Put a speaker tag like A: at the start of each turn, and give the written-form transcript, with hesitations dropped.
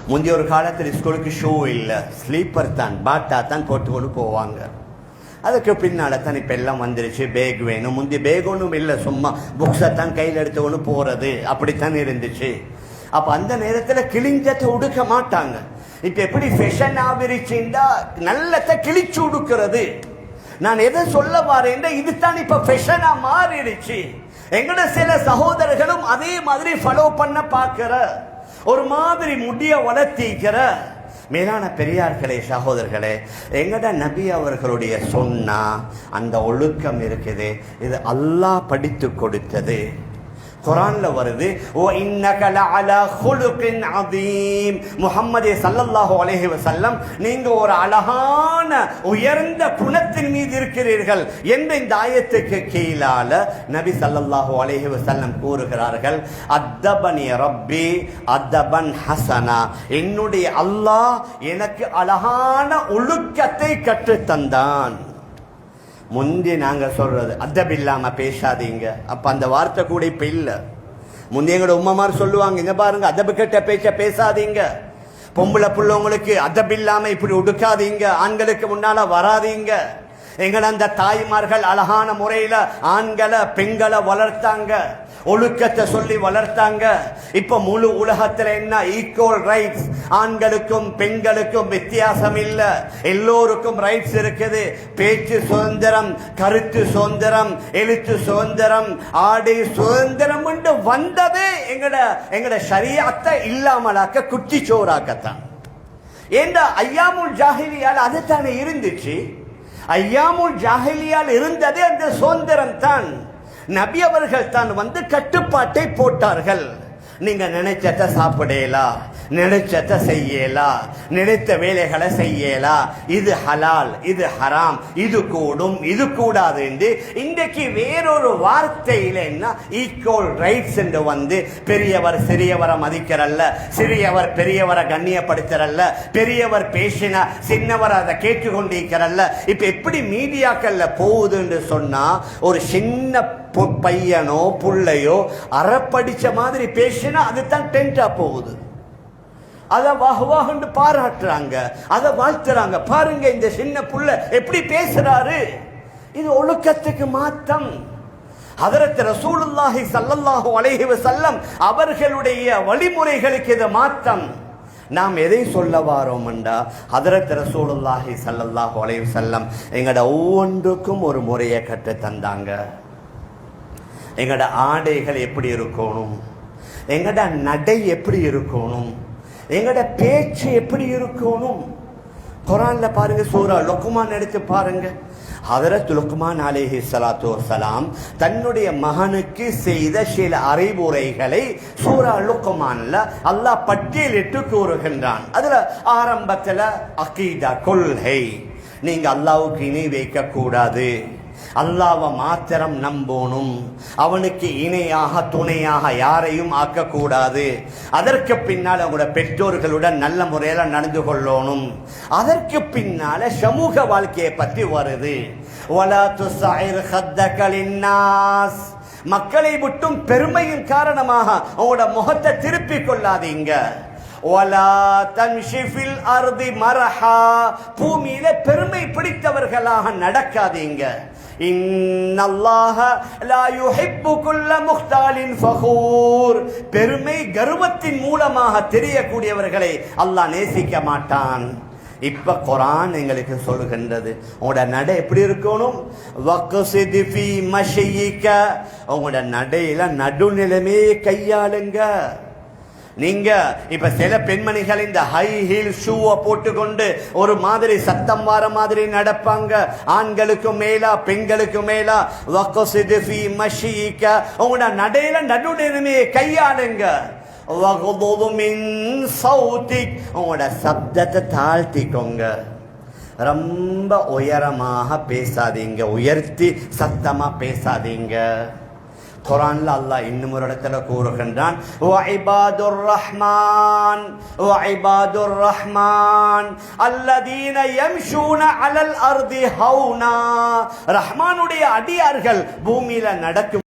A: முந்தைய ஒரு காலத்தில் ஸ்கூலுக்கு ஷூ இல்லை, ஸ்லீப்பர் தான், பாட்டா தான் போட்டுக்கொண்டு போவாங்க. அதுக்கு பின்னால் தான் இப்போ எல்லாம் வந்துருச்சு, பேக் வேணும். முந்தைய பேக் ஒன்றும் இல்லை, சும்மா புக்ஸை தான் கையில் எடுத்துக்கொண்டு போகிறது, அப்படித்தான் இருந்துச்சு. அப்போ அந்த நேரத்தில் கிழிஞ்சத்தை உடுக்க மாட்டாங்க. இப்போ எப்படி ஃபேஷன் ஆகிருச்சுண்டா நல்லத்தை கிழிச்சு உடுக்கிறது. நான் எதை சொல்ல வரேன், இதுதான் இப்போ ஃபேஷனாக மாறிடுச்சு. எங்கட சில சகோதரர்களும் அதே மாதிரி ஃபாலோ பண்ண பார்க்கிற, ஒரு மாதிரி முடிய வளர்த்திக்கிற. மேலான பெரியார்களே, சகோதரர்களே, எங்கட நபி அவர்களுடைய சொன்னா அந்த ஒழுக்கம் இருக்குது, இது அல்லாஹ் படித்து கொடுத்தது. குர்ஆன்ல வருது, ஓ இன்னக லஅலா குலுகின் அதீம். முஹம்மதே ஸல்லல்லாஹு அலைஹி வஸல்லம், நீங்க ஒரு அழகான உயர்ந்த குணத்தின் மீது இருக்கிறீர்கள் என்ற இந்த ஆயத்துக்கு கீழால நபி ஸல்லல்லாஹு அலைஹி வஸல்லம் கூறுகிறார்கள், அத்தபனி ரப்பி அத்தபன் ஹசனா. என்னுடைய அல்லாஹ் எனக்கு அழகான ஒழுக்கத்தை கற்றுத் தந்தான். முந்தி நாங்க சொல்றது அதப் இல்லாம பேசாதீங்க, அப்ப அந்த வார்த்தை கூட இப்ப இல்ல. முந்தைய எங்களோட உம்மமார் சொல்லுவாங்க, இங்க பாருங்க அதபு கெட்ட பேச்ச பேசாதீங்க, பொம்பளை பிள்ளைங்களுக்கு அதப் இல்லாம இப்படி உடுக்காதீங்க, ஆண்களுக்கு முன்னால வராதீங்க. எங்களை அந்த தாய்மார்கள் அழகான முறையில ஆண்களை பெண்களை வளர்த்தாங்க, ஒழுக்கத்தை சொல்லி வளர்த்தாங்க. இப்ப முழு உலகத்துல என்ன, ஈக்குவல் ரைட்ஸ், ஆண்களுக்கும் பெண்களுக்கும் வித்தியாசம் இல்ல, எல்லோருக்கும் ரைட்ஸ் இருக்குது. பேச்சு சுதந்திரம், கருத்து சுதந்திரம், எழுத்து சுதந்திரம், ஆடை சுதந்திரம் வந்ததே எங்கட ஷரியத்தை இல்லாமலாக்க, குட்டி சோறாக்கத்தான். ஏண்டா ஐயாமுல் ஜாஹிலியால் அதுதானே இருந்துச்சு. ஐயாமுல் ஜாஹிலியால் இருந்ததே அந்த சுதந்திரம் தான். நபி அவர்கள் தான் வந்து கட்டுப்பாட்டை போட்டார்கள். நீங்க நினைச்சத சாப்பிடலாம், நினைச்சத செய்யலாம், நினைத்த வேலைகளை செய்யலாம், இது ஹலால் இது ஹராம், இது கூடும் இது கூடாது என்று இன்றைக்கு வேறொரு வார்த்தையில என்ன, ஈக்குவல் ரைட்ஸ் என்று வந்து பெரியவர் சிறியவரை மதிக்கிறல்ல, சிறியவர் பெரியவரை கண்ணியப்படுத்துறல்ல, பெரியவர் பேசினா சின்னவர் அதை கேட்டுக்கொண்டிருக்கிறல்ல. இப்ப எப்படி மீடியாக்கள்ல போகுது என்று சொன்னா, ஒரு சின்ன பையனோ புள்ளையோ அறப்படிச்ச மாதிரி பேசினா அதுதான் டென்டா போகுது. அதை வாகுவாகுன்னு பாராட்டுறாங்க, அதை வாழ்த்துறாங்க. பாருங்க இந்த சின்ன புள்ள எப்படி பேசுறாரு, இது ஒழுக்கத்துக்கு மாற்றம். ஹதரத் ரசூலுல்லாஹி ஸல்லல்லாஹு அலைஹி வஸல்லம் அவர்களுடைய வழிமுறைகளுக்கு இது மாற்றம். நாம் எதை சொல்ல வாரோம்டா, ஹதரத் ரசூலுல்லாஹி ஸல்லல்லாஹு அலைஹி வஸல்லம் எங்கட ஒவ்வொன்றுக்கும் ஒரு முறையை கற்று தந்தாங்க. எங்கட ஆடைகள் எப்படி இருக்கணும், எங்கட நடை எப்படி இருக்கணும், எங்கட பேச்சு எப்படி இருக்கணும். குர்ஆன்ல பாருங்க, சூரா லுக்மான் எடுத்து பாருங்க. ஹதரத் லுக்மான் அலைஹி ஸலாத்து வஸலாம் தன்னுடைய மகனுக்கு செய்த சில அறிவுரைகளை சூரா லுக்மான்ல அல்லாஹ் பட்டியலிட்டு கூறுகின்றான். அதுல ஆரம்பத்துல அகீதா, கொள்கை, நீங்க அல்லாஹ்வுக்கு இணை வைக்க கூடாது, அல்லாஹ்வை மாத்திரம் நம்பணும், அவனுக்கு இணையாக துணையாக யாரையும் ஆக்கக்கூடாது. அதற்கு பின்னால் அவங்களோட பெற்றோர்களுடன் நல்ல முறையில் நடந்து கொள்ளணும். அதற்கு பின்னால சமூக வாழ்க்கையை பற்றி வருது. வலா துஸைர் ஹத்தக லின்னாஸ், மக்களை விட்டும் பெருமையின் காரணமாக அவங்களோட முகத்தை திருப்பிக் கொள்ளாதீங்க. வலா தம்ஷி ஃபில் அர்தி மரஹா, பூமியில பெருமை பிடித்தவர்களாக நடக்காதீங்க. இன்னல்லாஹ லா யுஹிப்பு குல்ல முக்தாலின் ஃபகூர், பெருமை கர்வத்தின் மூலமாக தெரியக்கூடியவர்களை அல்லாஹ் நேசிக்க மாட்டான். இப்ப குர்ஆன் எங்களுக்கு சொல்லுகின்றது, உங்களோட நடை எப்படி இருக்கணும். வக்ஸித் ஃபீ மஷியிக, உங்களோட நடையில நடுநிலைமையை கையாளுங்க. நீங்க இப்ப சில பெண்மணிகள் இந்த ஹை ஹீல் ஷூவை போட்டுக்கொண்டு ஒரு மாதிரி சத்தம் வார மாதிரி நடப்பாங்க. ஆண்களுக்கு மேலா பெண்களுக்கு மேலா. வக்ஸித் ஃபீ மஷியிக, உங்களோட நடையில நடுநிலைமையை கையாளுங்க. வக்துது மின் சௌதிக், உங்களோட சப்தத்தை தாழ்த்திக்கோங்க. ரொம்ப உயரமாக பேசாதீங்க, உயர்த்தி சத்தமா பேசாதீங்க. குர்ஆன்ல அல்லாஹ் இன்னும் ஒரு இடத்துல கூறுகின்றான், வஇபாதுர் ரஹ்மான் வஇபாதுர் ரஹ்மான் அல்லதீன யம்ஷூன அலல் அர்தி ஹௌனா, ரஹ்மானுடைய அடியார்கள் பூமியில நடக்கும்